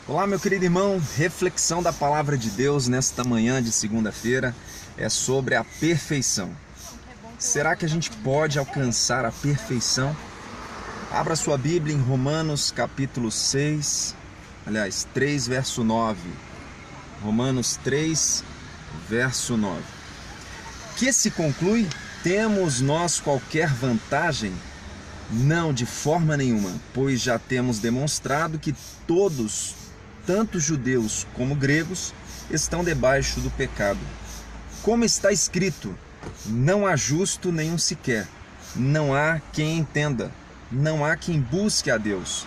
Olá, meu querido irmão, reflexão da palavra de Deus nesta manhã de segunda-feira é sobre a perfeição. Será que a gente pode alcançar a perfeição? Abra sua Bíblia em Romanos capítulo 3, verso 9. Romanos 3, verso 9. Que se conclui? Temos nós qualquer vantagem? Não, de forma nenhuma, pois já temos demonstrado que todos, tanto judeus como gregos, estão debaixo do pecado. Como está escrito, não há justo nenhum sequer, não há quem entenda, não há quem busque a Deus.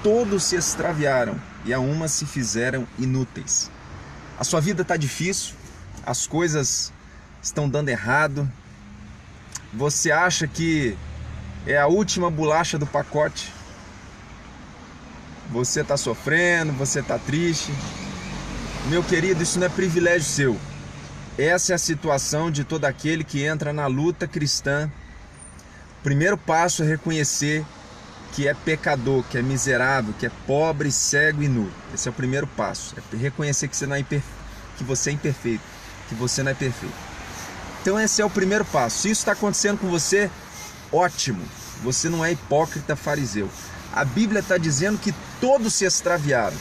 Todos se extraviaram e a uma se fizeram inúteis. A sua vida está difícil, as coisas estão dando errado, você acha que é a última bolacha do pacote, você está sofrendo, você está triste. Meu querido, isso não é privilégio seu. Essa é a situação de todo aquele que entra na luta cristã. O primeiro passo é reconhecer que é pecador, que é miserável, que é pobre, cego e nu. Esse é o primeiro passo, é reconhecer que você é imperfeito, que você não é perfeito. Então esse é o primeiro passo. Se isso está acontecendo com você, ótimo, você não é hipócrita fariseu. A Bíblia está dizendo que todos se extraviaram.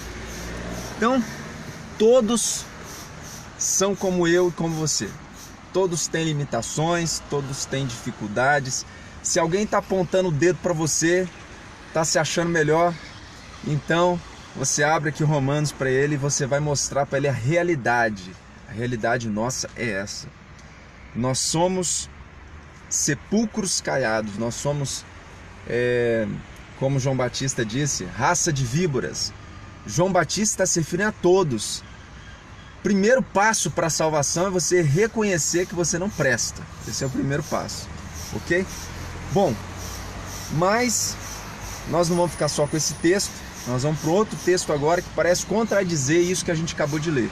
Então, todos são como eu e como você. Todos têm limitações, todos têm dificuldades. Se alguém está apontando o dedo para você, está se achando melhor, então você abre aqui Romanos para ele e você vai mostrar para ele a realidade. A realidade nossa é essa. Nós somos sepulcros caiados, nós somos, como João Batista disse, raça de víboras. João Batista está se referindo a todos. Primeiro passo para a salvação é você reconhecer que você não presta. Esse é o primeiro passo, ok? Bom, mas nós não vamos ficar só com esse texto, nós vamos para outro texto agora que parece contradizer isso que a gente acabou de ler.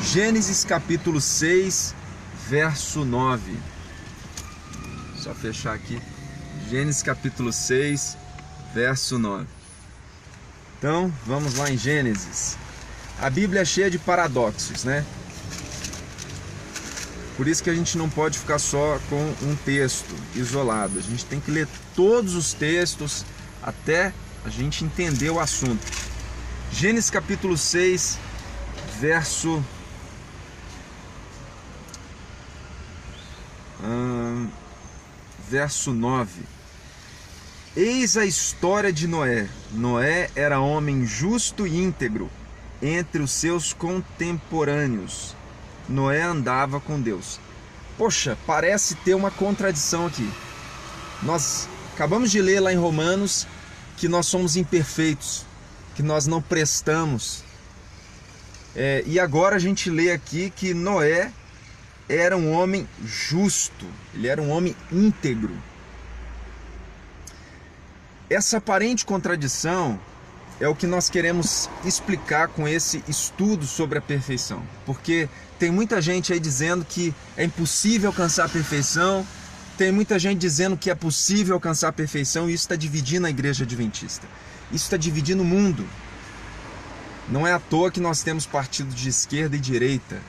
Gênesis capítulo 6, verso 9. Só fechar aqui. Gênesis capítulo 6, verso 9. Então, vamos lá em Gênesis. A Bíblia é cheia de paradoxos, né? Por isso que a gente não pode ficar só com um texto isolado. A gente tem que ler todos os textos até a gente entender o assunto. Gênesis capítulo 6, verso 9. Eis a história de Noé. Noé era homem justo e íntegro entre os seus contemporâneos. Noé andava com Deus. Poxa, parece ter uma contradição aqui. Nós acabamos de ler lá em Romanos que nós somos imperfeitos, que nós não prestamos. E agora a gente lê aqui que Noé era um homem justo, ele era um homem íntegro. Essa aparente contradição é o que nós queremos explicar com esse estudo sobre a perfeição. Porque tem muita gente aí dizendo que é impossível alcançar a perfeição, tem muita gente dizendo que é possível alcançar a perfeição, e isso está dividindo a igreja adventista. Isso está dividindo o mundo. Não é à toa que nós temos partidos de esquerda e direita.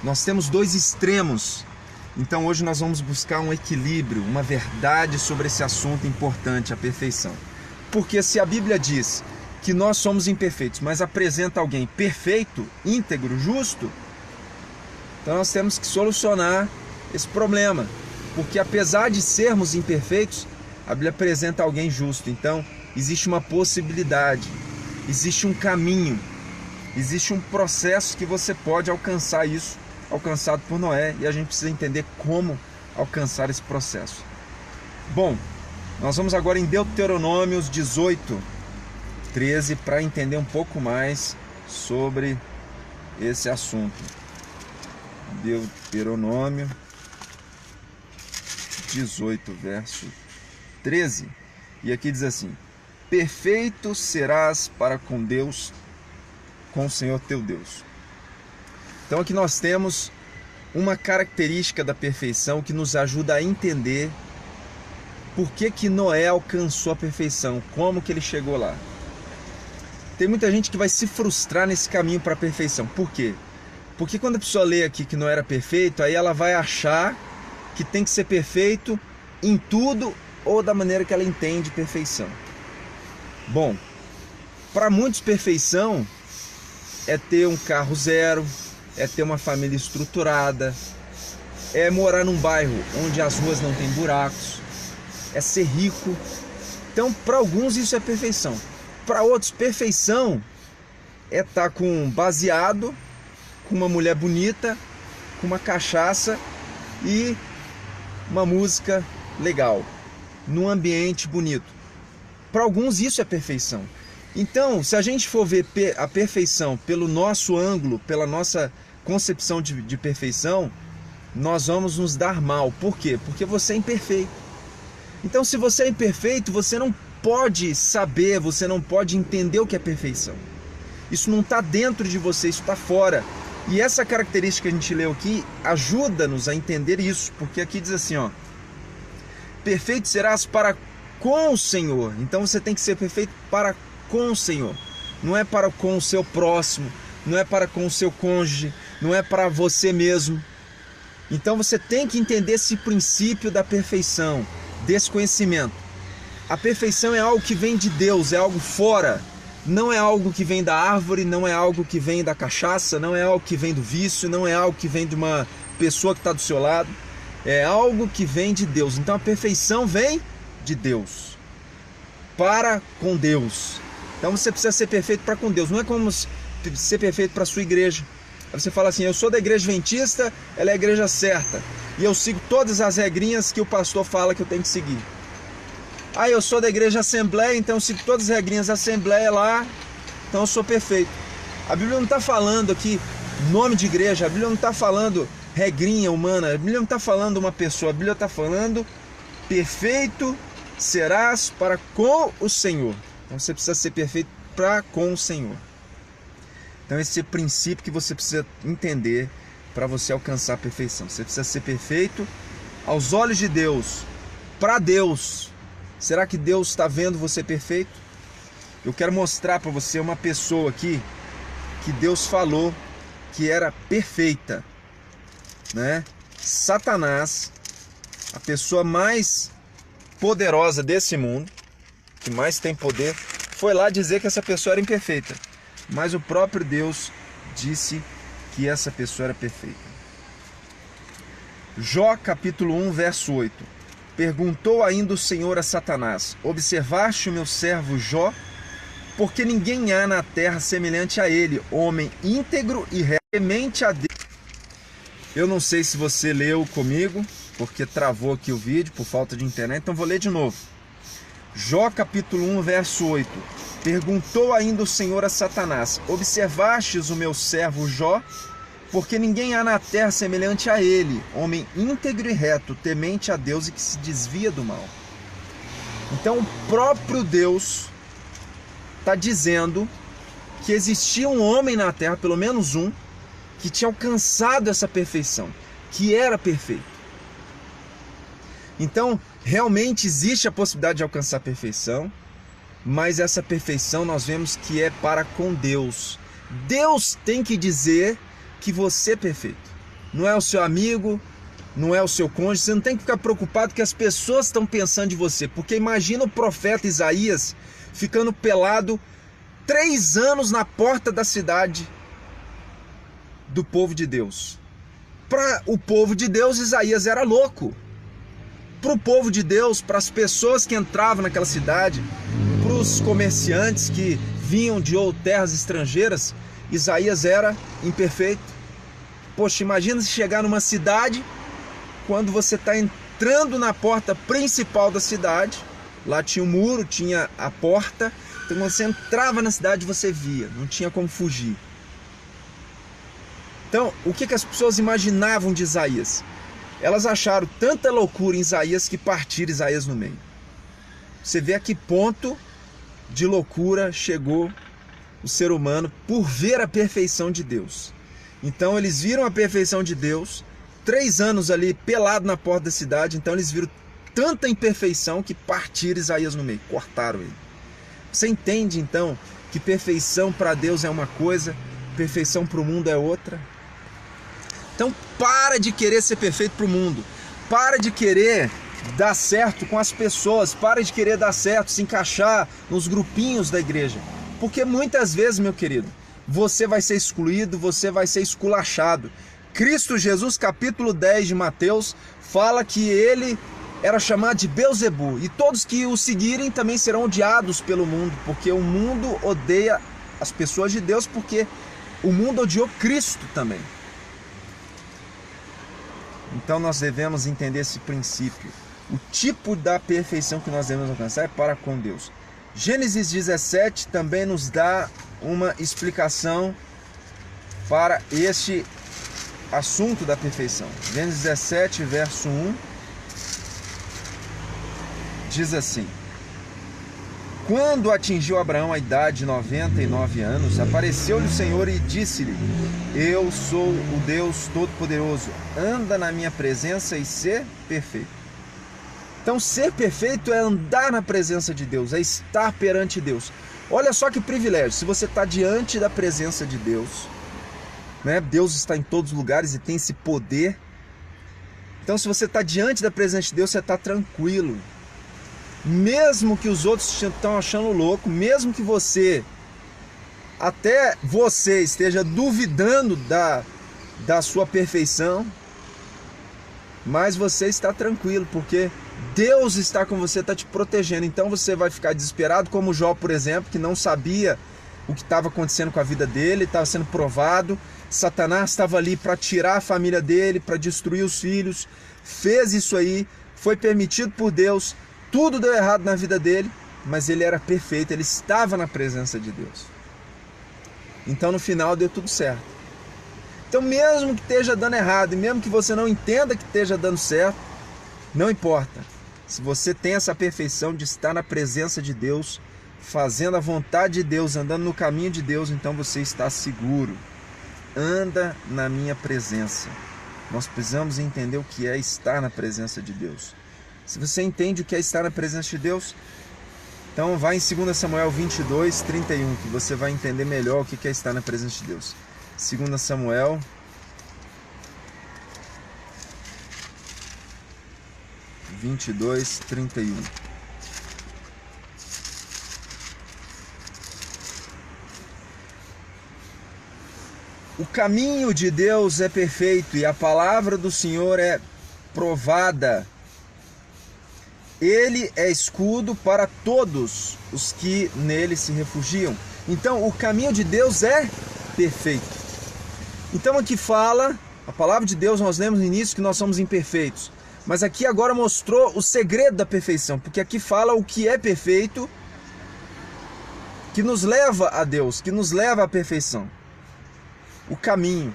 Nós temos dois extremos. Então hoje nós vamos buscar um equilíbrio, uma verdade sobre esse assunto importante, a perfeição. Porque se a Bíblia diz que nós somos imperfeitos, mas apresenta alguém perfeito, íntegro, justo, então nós temos que solucionar esse problema. Porque apesar de sermos imperfeitos, a Bíblia apresenta alguém justo. Então existe uma possibilidade, existe um caminho, existe um processo que você pode alcançar isso, alcançado por Noé, e a gente precisa entender como alcançar esse processo. Bom, nós vamos agora em Deuteronômios 18, 13, para entender um pouco mais sobre esse assunto. Deuteronômio 18, verso 13. E aqui diz assim: perfeito serás para com Deus, com o Senhor teu Deus. Então aqui nós temos uma característica da perfeição que nos ajuda a entender por que Noé alcançou a perfeição, como que ele chegou lá. Tem muita gente que vai se frustrar nesse caminho para a perfeição. Por quê? Porque quando a pessoa lê aqui que não era perfeito, aí ela vai achar que tem que ser perfeito em tudo ou da maneira que ela entende perfeição. Bom, para muitos perfeição é ter um carro zero, é ter uma família estruturada, é morar num bairro onde as ruas não têm buracos, é ser rico. Então, para alguns isso é perfeição. Para outros, perfeição é estar com baseado, com uma mulher bonita, com uma cachaça e uma música legal, num ambiente bonito. Para alguns isso é perfeição. Então, se a gente for ver a perfeição pelo nosso ângulo, pela nossa concepção de perfeição, nós vamos nos dar mal. Por quê? Porque você é imperfeito. Então, se você é imperfeito, você não pode saber, você não pode entender o que é perfeição. Isso não está dentro de você, isso está fora. E essa característica que a gente leu aqui ajuda-nos a entender isso, porque aqui diz assim, ó: perfeito serás para com o Senhor. Então você tem que ser perfeito para com o Senhor. Não é para com o seu próximo, não é para com o seu cônjuge, não é para você mesmo. Então você tem que entender esse princípio da perfeição, desse conhecimento. A perfeição é algo que vem de Deus, é algo fora. Não é algo que vem da árvore, não é algo que vem da cachaça, não é algo que vem do vício, não é algo que vem de uma pessoa que está do seu lado. É algo que vem de Deus. Então a perfeição vem de Deus, para com Deus. Então você precisa ser perfeito para com Deus. Não é como ser perfeito para a sua igreja. Aí você fala assim: eu sou da igreja adventista, ela é a igreja certa, e eu sigo todas as regrinhas que o pastor fala que eu tenho que seguir. Ah, eu sou da igreja Assembleia, então eu sigo todas as regrinhas da Assembleia lá, então eu sou perfeito. A Bíblia não está falando aqui nome de igreja, a Bíblia não está falando regrinha humana, a Bíblia não está falando uma pessoa, a Bíblia está falando perfeito serás para com o Senhor. Então você precisa ser perfeito para com o Senhor. Então esse é o princípio que você precisa entender para você alcançar a perfeição. Você precisa ser perfeito aos olhos de Deus, para Deus. Será que Deus está vendo você perfeito? Eu quero mostrar para você uma pessoa aqui que Deus falou que era perfeita, né? Satanás, a pessoa mais poderosa desse mundo, que mais tem poder, foi lá dizer que essa pessoa era imperfeita. Mas o próprio Deus disse que essa pessoa era perfeita. Jó capítulo 1, verso 8. Perguntou ainda o Senhor a Satanás: observaste o meu servo Jó? Porque ninguém há na terra semelhante a ele, homem íntegro e temente a Deus. Eu não sei se você leu comigo, porque travou aqui o vídeo por falta de internet, então vou ler de novo. Jó capítulo 1, verso 8. Perguntou ainda o Senhor a Satanás: observastes o meu servo Jó? Porque ninguém há na terra semelhante a ele, homem íntegro e reto, temente a Deus e que se desvia do mal. Então o próprio Deus está dizendo que existia um homem na terra, pelo menos um, que tinha alcançado essa perfeição, que era perfeito. Então realmente existe a possibilidade de alcançar a perfeição, mas essa perfeição nós vemos que é para com Deus. Deus tem que dizer que você é perfeito. Não é o seu amigo, não é o seu cônjuge. Você não tem que ficar preocupado que as pessoas estão pensando de você. Porque imagina o profeta Isaías ficando pelado 3 anos na porta da cidade do povo de Deus. Para o povo de Deus, Isaías era louco. Para o povo de Deus, para as pessoas que entravam naquela cidade, para os comerciantes que vinham de terras estrangeiras, Isaías era imperfeito. Poxa, imagina se chegar numa cidade, quando você está entrando na porta principal da cidade, lá tinha um muro, tinha a porta, então quando você entrava na cidade você via, não tinha como fugir. Então, o que as pessoas imaginavam de Isaías? Elas acharam tanta loucura em Isaías que partiram Isaías no meio. Você vê a que ponto de loucura chegou o ser humano por ver a perfeição de Deus. Então eles viram a perfeição de Deus, 3 anos ali pelado na porta da cidade, então eles viram tanta imperfeição que partiram Isaías no meio, cortaram ele. Você entende então que perfeição para Deus é uma coisa, perfeição para o mundo é outra. Então para de querer ser perfeito para o mundo, para de querer dar certo com as pessoas, para de querer dar certo, se encaixar nos grupinhos da igreja, porque muitas vezes, meu querido, você vai ser excluído, você vai ser esculachado. Cristo Jesus, capítulo 10 de Mateus, fala que ele era chamado de Belzebu, e todos que o seguirem também serão odiados pelo mundo, porque o mundo odeia as pessoas de Deus, porque o mundo odiou Cristo também. Então nós devemos entender esse princípio. O tipo da perfeição que nós devemos alcançar é para com Deus. Gênesis 17 também nos dá uma explicação para este assunto da perfeição. Gênesis 17, verso 1, diz assim: Quando atingiu Abraão a idade de 99 anos, apareceu-lhe o Senhor e disse-lhe: Eu sou o Deus Todo-Poderoso, anda na minha presença e ser perfeito. Então ser perfeito é andar na presença de Deus, é estar perante Deus. Olha só que privilégio, se você está diante da presença de Deus, né? Deus está em todos os lugares e tem esse poder. Então se você está diante da presença de Deus, você está tranquilo. Mesmo que os outros estão achando louco, mesmo que até você esteja duvidando da sua perfeição, mas você está tranquilo, porque Deus está com você, está te protegendo. Então você vai ficar desesperado, como Jó, por exemplo, que não sabia o que estava acontecendo com a vida dele, estava sendo provado. Satanás estava ali para tirar a família dele, para destruir os filhos, fez isso aí, foi permitido por Deus, tudo deu errado na vida dele, mas ele era perfeito, ele estava na presença de Deus. Então no final deu tudo certo. Então mesmo que esteja dando errado, e mesmo que você não entenda que esteja dando certo, não importa. Se você tem essa perfeição de estar na presença de Deus, fazendo a vontade de Deus, andando no caminho de Deus, então você está seguro. Anda na minha presença. Nós precisamos entender o que é estar na presença de Deus. Se você entende o que é estar na presença de Deus, então vai em 2 Samuel 22, 31, que você vai entender melhor o que é estar na presença de Deus. 2 Samuel 22, 31. O caminho de Deus é perfeito e a palavra do Senhor é provada. Ele é escudo para todos os que nele se refugiam. Então o caminho de Deus é perfeito. Então aqui fala, a palavra de Deus, nós lemos no início que nós somos imperfeitos. Mas aqui agora mostrou o segredo da perfeição, porque aqui fala o que é perfeito, que nos leva a Deus, que nos leva à perfeição. O caminho.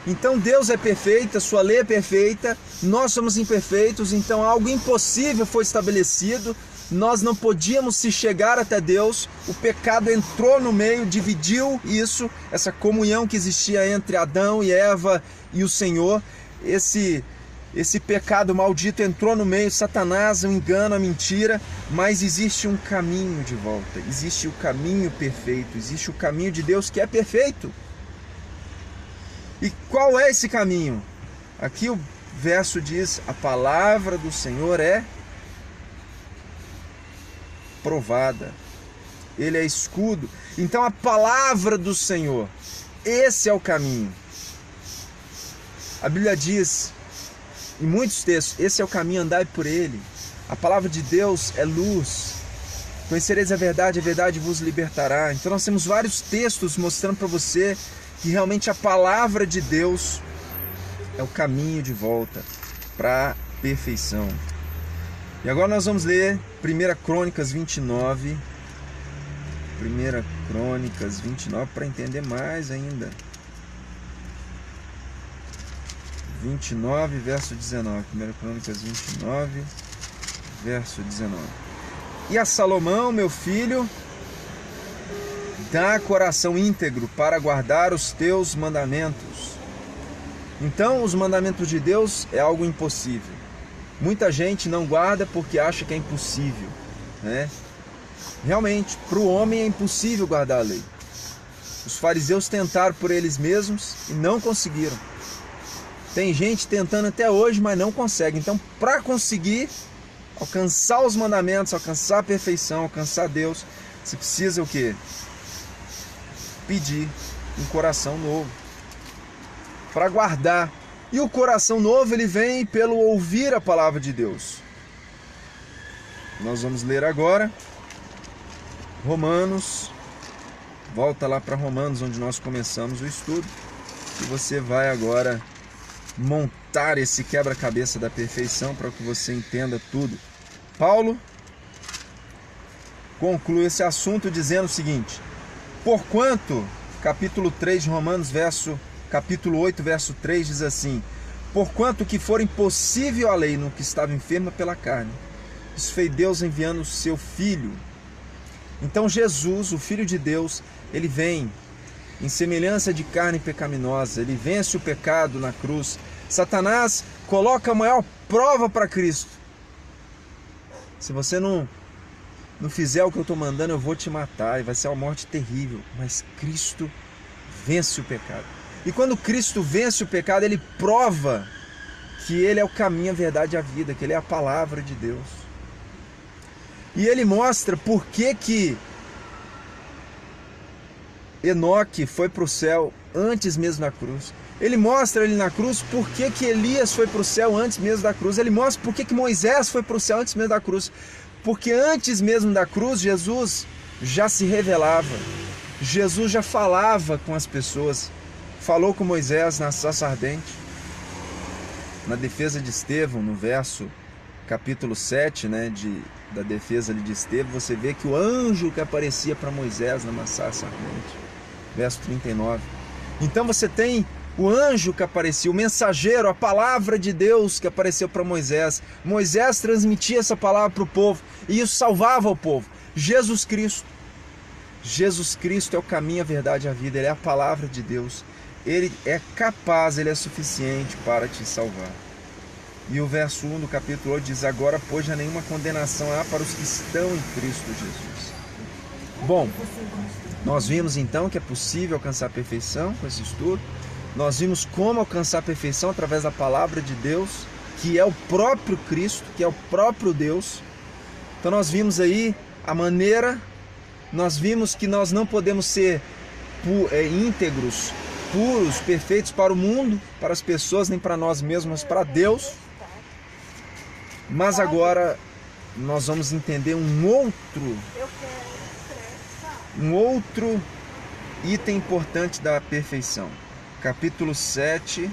Então Deus é perfeito, a sua lei é perfeita, nós somos imperfeitos, então algo impossível foi estabelecido, nós não podíamos se chegar até Deus, o pecado entrou no meio, dividiu isso, essa comunhão que existia entre Adão e Eva e o Senhor, esse pecado maldito entrou no meio, Satanás, o engano, a mentira, mas existe um caminho de volta, existe o caminho perfeito, existe o caminho de Deus que é perfeito. E qual é esse caminho? Aqui o verso diz: a palavra do Senhor é provada, ele é escudo. Então a palavra do Senhor, esse é o caminho. A Bíblia diz em muitos textos: esse é o caminho, andai por ele. A palavra de Deus é luz. Conhecereis a verdade vos libertará. Então nós temos vários textos mostrando para você que realmente a palavra de Deus é o caminho de volta para a perfeição. E agora nós vamos ler 1 Crônicas 29. 1 Crônicas 29 para entender mais ainda. 29, verso 19. 1 Crônicas 29, verso 19. E a Salomão, meu filho, dá coração íntegro para guardar os teus mandamentos. Então, os mandamentos de Deus é algo impossível. Muita gente não guarda porque acha que é impossível, né? Realmente, para o homem é impossível guardar a lei. Os fariseus tentaram por eles mesmos e não conseguiram. Tem gente tentando até hoje, mas não consegue. Então, para conseguir alcançar os mandamentos, alcançar a perfeição, alcançar Deus, você precisa o quê? Pedir um coração novo para guardar. E o coração novo, ele vem pelo ouvir a palavra de Deus. Nós vamos ler agora Romanos. Volta lá para Romanos, onde nós começamos o estudo, e você vai agora montar esse quebra-cabeça da perfeição para que você entenda tudo. Paulo conclui esse assunto dizendo o seguinte: porquanto, capítulo 3 de Romanos, capítulo 8, verso 3 diz assim: porquanto que for impossível a lei no que estava enferma pela carne, isso fez Deus enviando o seu Filho. Então Jesus, o Filho de Deus, ele vem em semelhança de carne pecaminosa, ele vence o pecado na cruz. Satanás coloca a maior prova para Cristo. Se você não fizer o que eu estou mandando, eu vou te matar, e vai ser uma morte terrível. Mas Cristo vence o pecado. E quando Cristo vence o pecado, ele prova que ele é o caminho, a verdade e a vida, que ele é a palavra de Deus. E ele mostra por que Enoque foi para o céu antes mesmo da cruz. Ele mostra ali na cruz por que Elias foi para o céu antes mesmo da cruz. Ele mostra por que Moisés foi para o céu antes mesmo da cruz. Porque antes mesmo da cruz, Jesus já se revelava. Jesus já falava com as pessoas. Falou com Moisés na sarça ardente. Na defesa de Estevão, no verso capítulo 7, da defesa ali de Estevão, você vê que o anjo que aparecia para Moisés na sarça ardente. Verso 39. Então você tem o anjo que aparecia, o mensageiro, a palavra de Deus que apareceu para Moisés. Moisés transmitia essa palavra para o povo e isso salvava o povo. Jesus Cristo é o caminho, a verdade e a vida. Ele é a palavra de Deus. Ele é capaz, ele é suficiente para te salvar. E o verso 1 do capítulo 8 diz: agora, pois, já nenhuma condenação há para os que estão em Cristo Jesus. Bom, nós vimos então que é possível alcançar a perfeição com esse estudo. Nós vimos como alcançar a perfeição através da palavra de Deus, que é o próprio Cristo, que é o próprio Deus. Então nós vimos aí a maneira, nós vimos que nós não podemos ser íntegros, puros, perfeitos para o mundo, para as pessoas, nem para nós mesmos, mas para Deus. Mas agora nós vamos entender um outro item importante da perfeição. Capítulo 7,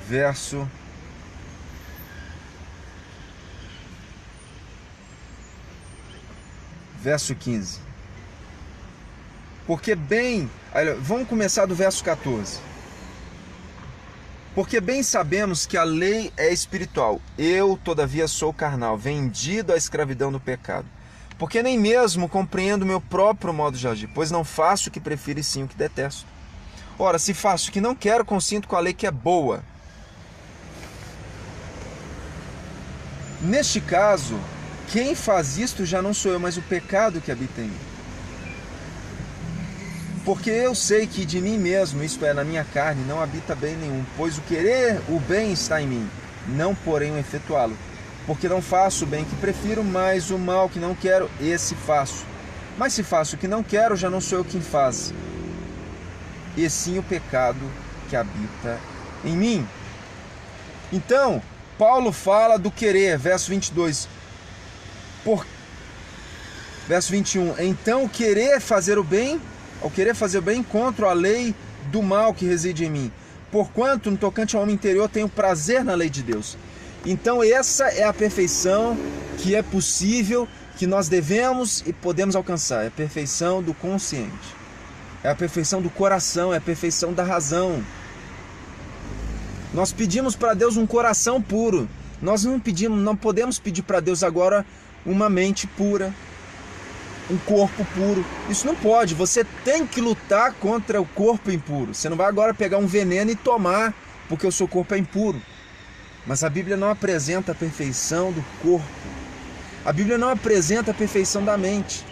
verso 15. Porque bem... Vamos começar do verso 14. Porque bem sabemos que a lei é espiritual. Eu, todavia, sou carnal, vendido à escravidão do pecado. Porque nem mesmo compreendo o meu próprio modo de agir, pois não faço o que prefiro e sim o que detesto. Ora, se faço o que não quero, consinto com a lei que é boa. Neste caso, quem faz isto já não sou eu, mas o pecado que habita em mim. Porque eu sei que de mim mesmo, isto é, na minha carne, não habita bem nenhum, pois o querer o bem está em mim, não porém o efetuá-lo. Porque não faço o bem que prefiro, mas o mal que não quero, esse faço. Mas se faço o que não quero, já não sou eu quem faz, e sim o pecado que habita em mim. Então, Paulo fala do querer, verso 22. Verso 21. Então, ao querer fazer o bem, encontro a lei do mal que reside em mim. Porquanto, no tocante ao homem interior, tenho prazer na lei de Deus. Então, essa é a perfeição que é possível, que nós devemos e podemos alcançar. É a perfeição do consciente. É a perfeição do coração, é a perfeição da razão. Nós pedimos para Deus um coração puro. Nós não podemos pedir para Deus agora uma mente pura, um corpo puro. Isso não pode. Você tem que lutar contra o corpo impuro. Você não vai agora pegar um veneno e tomar porque o seu corpo é impuro. Mas a Bíblia não apresenta a perfeição do corpo. A Bíblia não apresenta a perfeição da mente.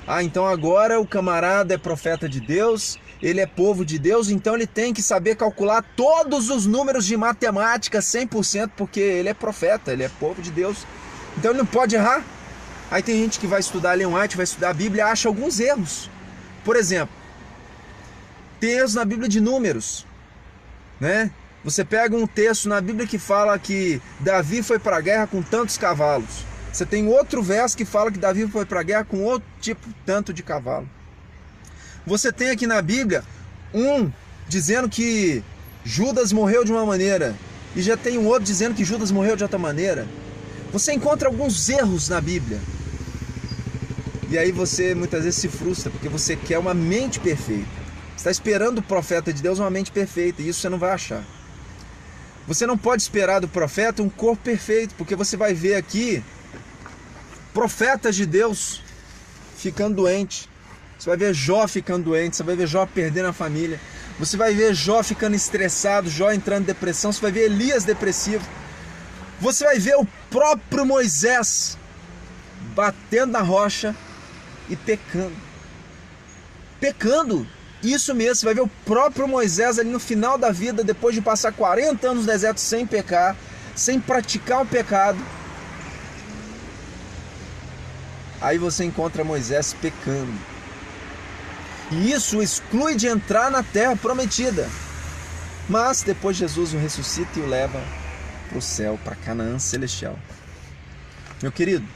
Ah, então agora o camarada é profeta de Deus, ele é povo de Deus, então ele tem que saber calcular todos os números de matemática 100%, porque ele é profeta, ele é povo de Deus. Então ele não pode errar. Aí tem gente que vai estudar Ellen White, vai estudar a Bíblia e acha alguns erros. Por exemplo, tem erros na Bíblia de números, né? Você pega um texto na Bíblia que fala que Davi foi para a guerra com tantos cavalos. Você tem outro verso que fala que Davi foi para a guerra com outro tipo, tanto de cavalo. Você tem aqui na Bíblia dizendo que Judas morreu de uma maneira, e já tem um outro dizendo que Judas morreu de outra maneira. Você encontra alguns erros na Bíblia. E aí você muitas vezes se frustra, porque você quer uma mente perfeita. Você está esperando do profeta de Deus uma mente perfeita, e isso você não vai achar. Você não pode esperar do profeta um corpo perfeito, porque você vai ver aqui profetas de Deus ficando doente. Você vai ver Jó ficando doente, você vai ver Jó perdendo a família, você vai ver Jó ficando estressado, Jó entrando em depressão, você vai ver Elias depressivo, você vai ver o próprio Moisés batendo na rocha e pecando, isso mesmo. Você vai ver o próprio Moisés ali no final da vida, depois de passar 40 anos no deserto sem pecar, sem praticar o pecado. Aí você encontra Moisés pecando. E isso o exclui de entrar na terra prometida. Mas depois Jesus o ressuscita e o leva para o céu, para Canaã celestial. Meu querido,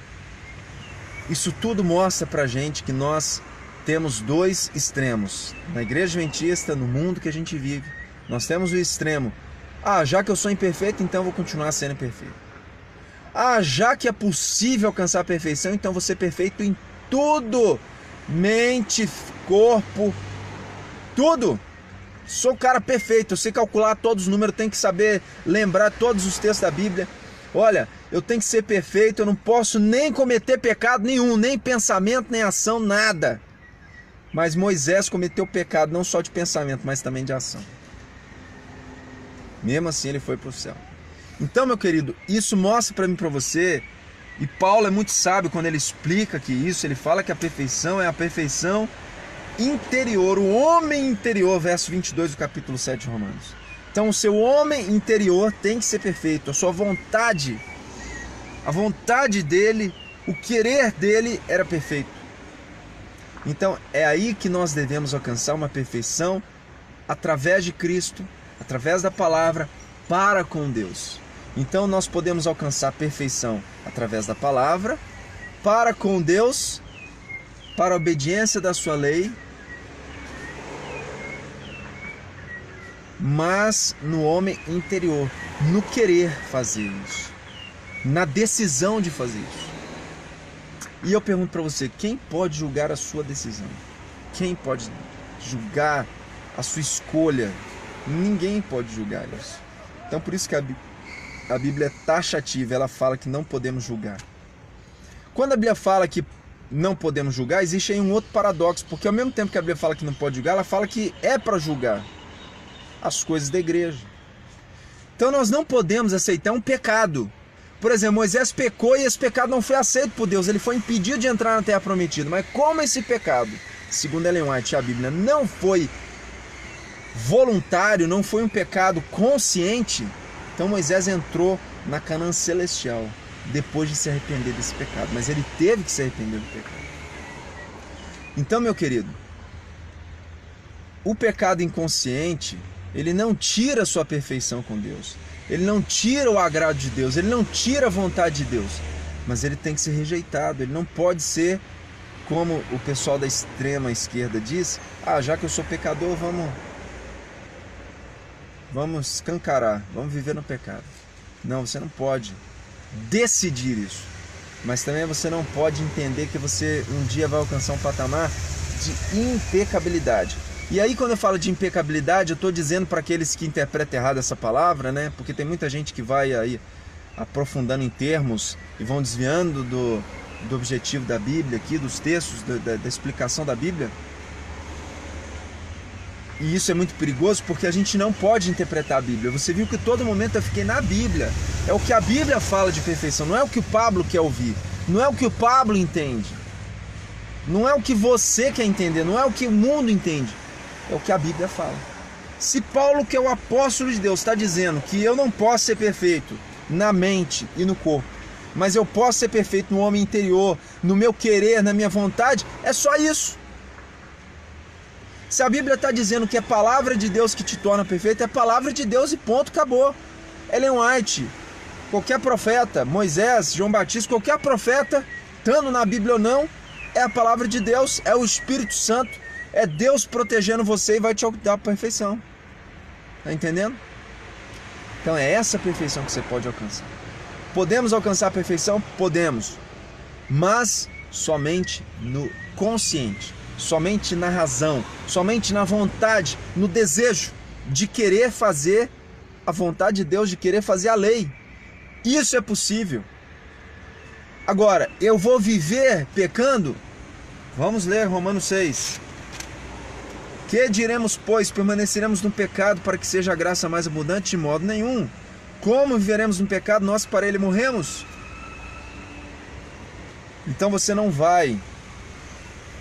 isso tudo mostra para a gente que nós temos dois extremos. Na igreja adventista, no mundo que a gente vive, nós temos o extremo: já que eu sou imperfeito, então eu vou continuar sendo imperfeito. Já que é possível alcançar a perfeição, então vou ser perfeito em tudo. Mente, corpo, tudo. Sou o cara perfeito, eu sei calcular todos os números, tenho que saber lembrar todos os textos da Bíblia. Olha, eu tenho que ser perfeito, eu não posso nem cometer pecado nenhum, nem pensamento, nem ação, nada. Mas Moisés cometeu pecado não só de pensamento, mas também de ação. Mesmo assim ele foi para o céu. Então, meu querido, isso mostra para mim, para você, e Paulo é muito sábio quando ele explica que isso, ele fala que a perfeição é a perfeição interior, o homem interior, verso 22 do capítulo 7 de Romanos. Então o seu homem interior tem que ser perfeito, a sua vontade, a vontade dele, o querer dele era perfeito. Então é aí que nós devemos alcançar uma perfeição através de Cristo, através da palavra, para com Deus. Então nós podemos alcançar a perfeição através da palavra, para com Deus, para a obediência da sua lei, mas no homem interior, no querer fazer isso, na decisão de fazer isso. E eu pergunto para você, quem pode julgar a sua decisão? Quem pode julgar a sua escolha? Ninguém pode julgar isso. Então por isso que a Bíblia é taxativa, ela fala que não podemos julgar. Quando a Bíblia fala que não podemos julgar, existe aí um outro paradoxo, porque ao mesmo tempo que a Bíblia fala que não pode julgar, ela fala que é para julgar as coisas da igreja. Então nós não podemos aceitar um pecado. Por exemplo, Moisés pecou e esse pecado não foi aceito por Deus, ele foi impedido de entrar na terra prometida. Mas como esse pecado, segundo Ellen White, a Bíblia, não foi voluntário, não foi um pecado consciente, então Moisés entrou na Canaã celestial depois de se arrepender desse pecado, mas ele teve que se arrepender do pecado. Então, meu querido, o pecado inconsciente, ele não tira a sua perfeição com Deus, ele não tira o agrado de Deus, ele não tira a vontade de Deus, mas ele tem que ser rejeitado. Ele não pode ser, como o pessoal da extrema esquerda diz, já que eu sou pecador, vamos escancarar, vamos viver no pecado. Não, você não pode decidir isso, mas também você não pode entender que você um dia vai alcançar um patamar de impecabilidade. E aí quando eu falo de impecabilidade, eu estou dizendo para aqueles que interpretam errado essa palavra, né? Porque tem muita gente que vai aí aprofundando em termos e vão desviando do objetivo da Bíblia aqui, dos textos, da explicação da Bíblia. E isso é muito perigoso porque a gente não pode interpretar a Bíblia. Você viu que todo momento eu fiquei na Bíblia. É o que a Bíblia fala de perfeição, não é o que o Pablo quer ouvir. Não é o que o Pablo entende. Não é o que você quer entender. Não é o que o mundo entende. É o que a Bíblia fala. Se Paulo, que é o apóstolo de Deus, está dizendo que eu não posso ser perfeito na mente e no corpo, mas eu posso ser perfeito no homem interior, no meu querer, na minha vontade, é só isso. Se a Bíblia está dizendo que é a palavra de Deus que te torna perfeito, é a palavra de Deus e ponto, acabou. Ellen White, qualquer profeta, Moisés, João Batista, qualquer profeta, estando na Bíblia ou não, é a palavra de Deus, é o Espírito Santo, é Deus protegendo você e vai te dar a perfeição. Está entendendo? Então é essa perfeição que você pode alcançar. Podemos alcançar a perfeição? Podemos. Mas somente no consciente, somente na razão, somente na vontade, no desejo de querer fazer a vontade de Deus, de querer fazer a lei. Isso é possível. Agora, eu vou viver pecando? Vamos ler Romanos 6. Que diremos, pois, permaneceremos no pecado para que seja a graça mais abundante? De modo nenhum. Como viveremos no pecado, nós para ele morremos? Então você não vai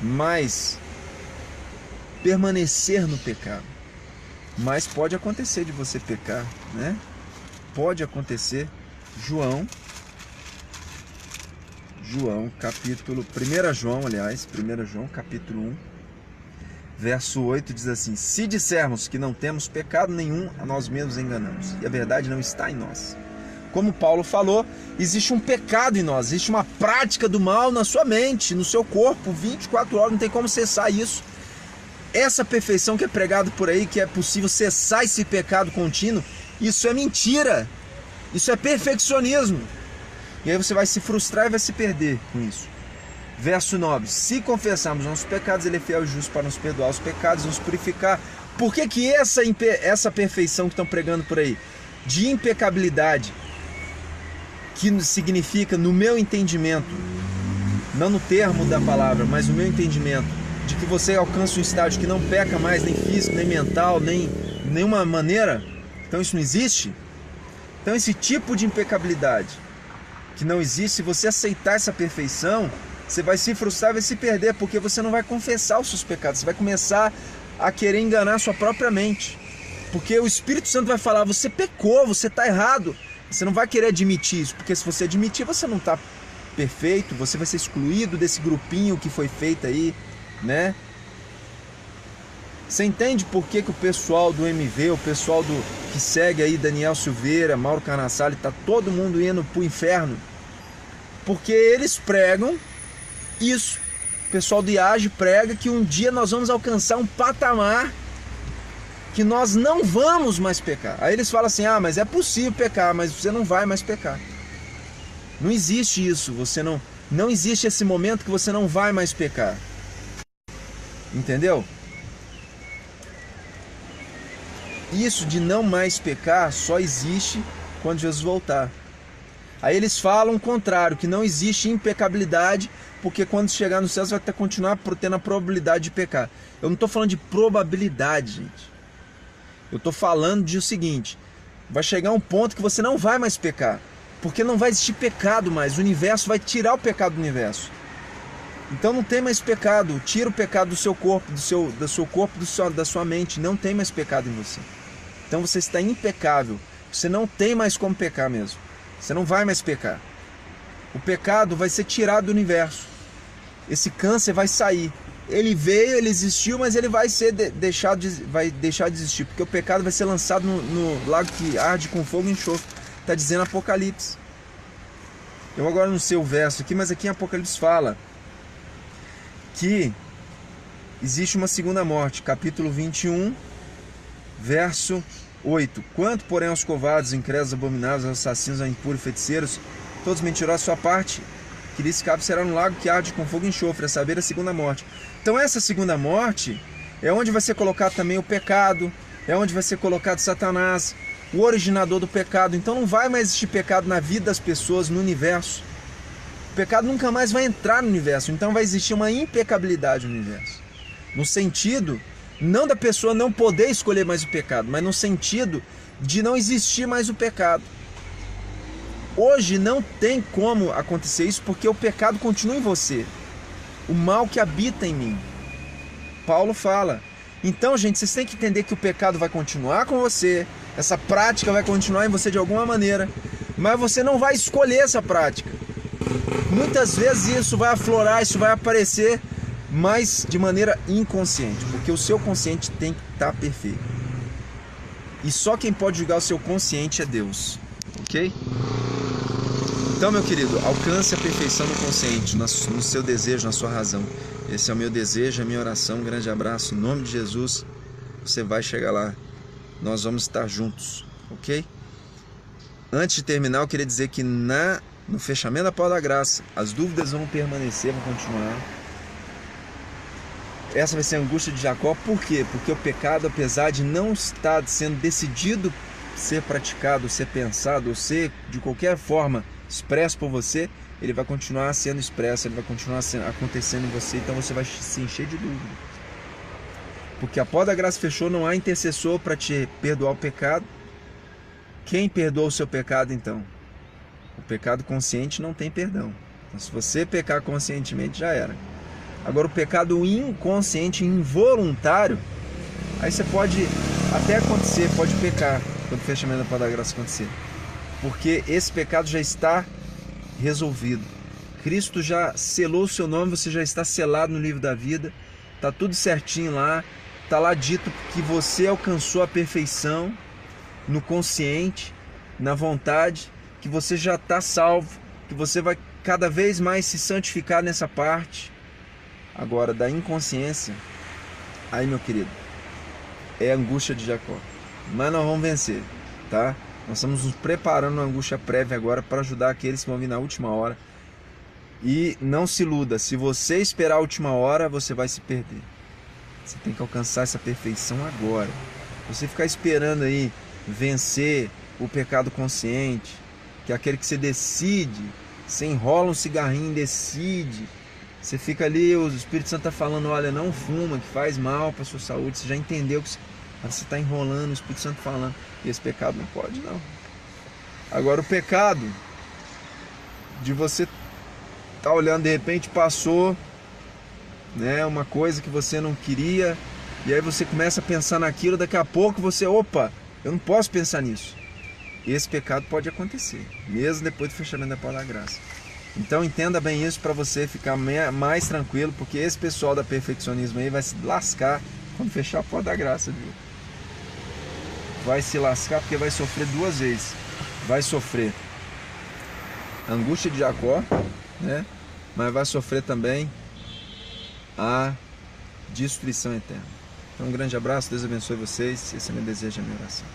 mais permanecer no pecado. Mas pode acontecer de você pecar, né? Pode acontecer. João capítulo 1 João capítulo 1, verso 8 diz assim: se dissermos que não temos pecado nenhum, a nós mesmos enganamos, e a verdade não está em nós. Como Paulo falou, existe um pecado em nós, existe uma prática do mal na sua mente, no seu corpo, 24 horas, não tem como cessar isso. Essa perfeição que é pregado por aí, que é possível cessar esse pecado contínuo, isso é mentira, isso é perfeccionismo. E aí você vai se frustrar e vai se perder com isso. Verso 9: se confessarmos nossos pecados, ele é fiel e justo para nos perdoar os pecados e nos purificar. Por que essa perfeição que estão pregando por aí, de impecabilidade, que significa, no meu entendimento, não no termo da palavra, mas no meu entendimento, de que você alcança um estágio que não peca mais, nem físico, nem mental, nem nenhuma maneira? Então isso não existe? Então esse tipo de impecabilidade que não existe, se você aceitar essa perfeição, você vai se frustrar, vai se perder, porque você não vai confessar os seus pecados, você vai começar a querer enganar a sua própria mente, porque o Espírito Santo vai falar: você pecou, você está errado. Você não vai querer admitir isso, porque se você admitir, você não está perfeito, você vai ser excluído desse grupinho que foi feito aí, né? Você entende por que o pessoal do MV, o pessoal que segue aí, Daniel Silveira, Mauro Carnassale, tá todo mundo indo pro inferno? Porque eles pregam isso. O pessoal do IAGE prega que um dia nós vamos alcançar um patamar que nós não vamos mais pecar. Aí eles falam assim: ah, mas é possível pecar, mas você não vai mais pecar. Não existe isso, não existe esse momento que você não vai mais pecar. Entendeu? Isso de não mais pecar só existe quando Jesus voltar. Aí eles falam o contrário, que não existe impecabilidade, porque quando chegar no céu você vai continuar tendo a probabilidade de pecar. Eu não estou falando de probabilidade, gente. Eu estou falando de o seguinte: vai chegar um ponto que você não vai mais pecar, porque não vai existir pecado mais. O universo vai tirar o pecado do universo. Então não tem mais pecado. Tira o pecado do seu corpo, da sua mente. Não tem mais pecado em você. Então você está impecável. Você não tem mais como pecar mesmo. Você não vai mais pecar. O pecado vai ser tirado do universo. Esse câncer vai sair. Ele veio, ele existiu, mas ele vai deixar de existir, porque o pecado vai ser lançado no lago que arde com fogo e enxofre. Está dizendo Apocalipse. Eu agora não sei o verso aqui, mas aqui em Apocalipse fala que existe uma segunda morte. Capítulo 21, verso 8. Quanto, porém, aos covardes, incrédulos, abomináveis, aos assassinos, aos impuros, feiticeiros, todos mentirosos, sua parte que lhes cabe será no lago que arde com fogo e enxofre, a saber, a segunda morte. Então essa segunda morte é onde vai ser colocado também o pecado, é onde vai ser colocado Satanás, o originador do pecado. Então não vai mais existir pecado na vida das pessoas, no universo. O pecado nunca mais vai entrar no universo. Então vai existir uma impecabilidade no universo, no sentido não da pessoa não poder escolher mais o pecado, mas no sentido de não existir mais o pecado. Hoje não tem como acontecer isso porque o pecado continua em você. O mal que habita em mim. Paulo fala. Então, gente, vocês têm que entender que o pecado vai continuar com você, essa prática vai continuar em você de alguma maneira, mas você não vai escolher essa prática. Muitas vezes isso vai aflorar, isso vai aparecer, mas de maneira inconsciente, porque o seu consciente tem que estar perfeito. E só quem pode julgar o seu consciente é Deus, ok? Então, meu querido, alcance a perfeição no consciente, no seu desejo, na sua razão. Esse é o meu desejo, a minha oração. Um grande abraço. Em nome de Jesus, você vai chegar lá. Nós vamos estar juntos, ok? Antes de terminar, eu queria dizer que no fechamento da porta da graça, as dúvidas vão permanecer, vão continuar. Essa vai ser a angústia de Jacó. Por quê? Porque o pecado, apesar de não estar sendo decidido ser praticado, ser pensado, ou ser de qualquer forma expresso por você, ele vai continuar sendo expresso, ele vai continuar acontecendo em você, então você vai se encher de dúvida. Porque a porta da graça fechou, não há intercessor para te perdoar o pecado. Quem perdoa o seu pecado, então? O pecado consciente não tem perdão. Então, se você pecar conscientemente, já era. Agora, o pecado inconsciente, involuntário, aí você pode até acontecer, pode pecar quando o fechamento da porta da graça acontecer. Porque esse pecado já está resolvido. Cristo já selou o seu nome, você já está selado no livro da vida, está tudo certinho lá, está lá dito que você alcançou a perfeição no consciente, na vontade, que você já está salvo, que você vai cada vez mais se santificar nessa parte. Agora, da inconsciência, aí, meu querido, é a angústia de Jacó. Mas nós vamos vencer, tá? Nós estamos nos preparando uma angústia prévia agora para ajudar aqueles que vão vir na última hora. E não se iluda, se você esperar a última hora, você vai se perder. Você tem que alcançar essa perfeição agora. Você ficar esperando aí vencer o pecado consciente, que é aquele que você decide, você enrola um cigarrinho, decide, você fica ali, o Espírito Santo está falando, olha, não fuma, que faz mal para a sua saúde, você já entendeu que você está enrolando, o Espírito Santo falando, e esse pecado não pode, não. Agora, o pecado de você estar olhando, de repente passou, né, uma coisa que você não queria, e aí você começa a pensar naquilo, daqui a pouco você, opa, eu não posso pensar nisso. Esse pecado pode acontecer, mesmo depois do fechamento da porta da graça. Então entenda bem isso para você ficar mais tranquilo, porque esse pessoal da perfeccionismo aí vai se lascar quando fechar a porta da graça, viu? Vai se lascar porque vai sofrer duas vezes. Vai sofrer a angústia de Jacó, né? Mas vai sofrer também a destruição eterna. Então um grande abraço, Deus abençoe vocês. Esse é meu desejo, a minha oração.